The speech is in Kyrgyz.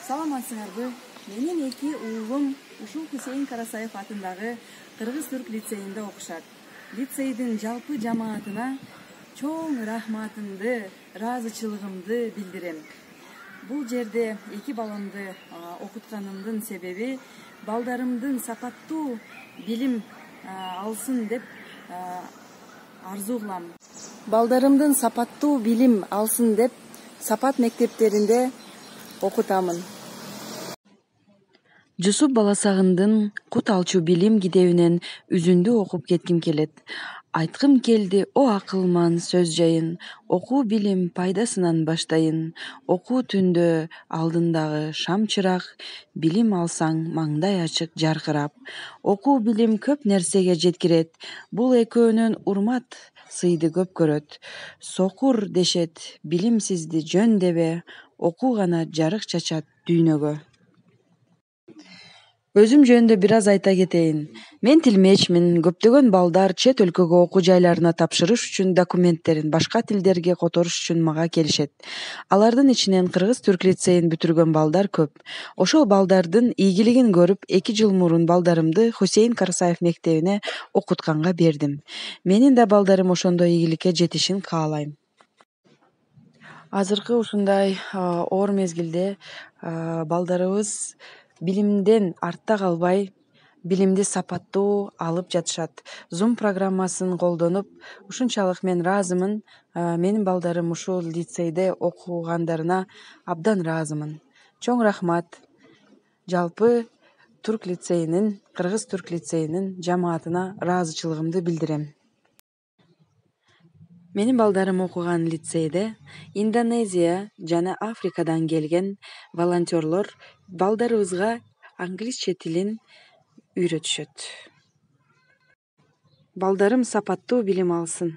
Саламатсыңарбы? Менин эки уулум ушул Хусейин Карасаев атындагы Кыргыз-Түрк лицейинде окушат. Лицейдин жалпы жамаатына чоң рахматымды, ыраазычылыгымды билдирем. Бул жерде эки баламды окутканымдын себеби балдарымдын сапаттуу билим алсын деп арзу кылам. Балдарымдын сапаттуу билим алсын деп сапат мектептеринде окутамын. Жусуп Баласагындын кут алчу билим китебинен үзүндү окуп кетким келет. Айткым келди о акылман сөз жайын, окуу билим пайдасынан баштайын. Окуу түндө алдындагы шам чырак, билим алсаң маңдай ачык жаркырап. Окуу билим көп нерсеге жеткирет, бул экөөнөн урмат сыйды көп көрөт. Сокур дешет, билимсизди жөн дебе, окуу гана жарык чачат дүйнөгө. Өзүм жөнүндө бир аз айта кетейин. Мен тилмечмин, көптөгөн балдар чет өлкөгө окуу жайларына тапшырыш үчүн документтерин башка тилдерге которуш үчүн мага келишет. Алардын ичинен Кыргыз-Түрк лицейин бүтүргөн балдар көп. Ошол балдардын ийгилигин көрүп, 2 жыл мурун балдарымды Хусейин Карасаев мектебине окутканга бердим. Менин да балдарым ошондой ийгиликке жетишин каалайм. Азыркы ушундай оор мезгилде балдарыбыз билимден артта калбай, билимди сапаттуу алып жатышат. Zoom программасын колдонуп, ушунчалык мен ыраазымын. Менин балдарым ушул лицейде окугандарына абдан ыраазымын. Чоң рахмат. Жалпы Түрк лицейинин, Кыргыз-Түрк лицейинин жамаатына ыраазычылыгымды билдирем. Менин балдарым окуган лицейде Индонезия жана Африкадан келген волонтерлор балдарыбызга англисче тилин үйрөтүшөт. Балдарым сапаттуу билим алсын.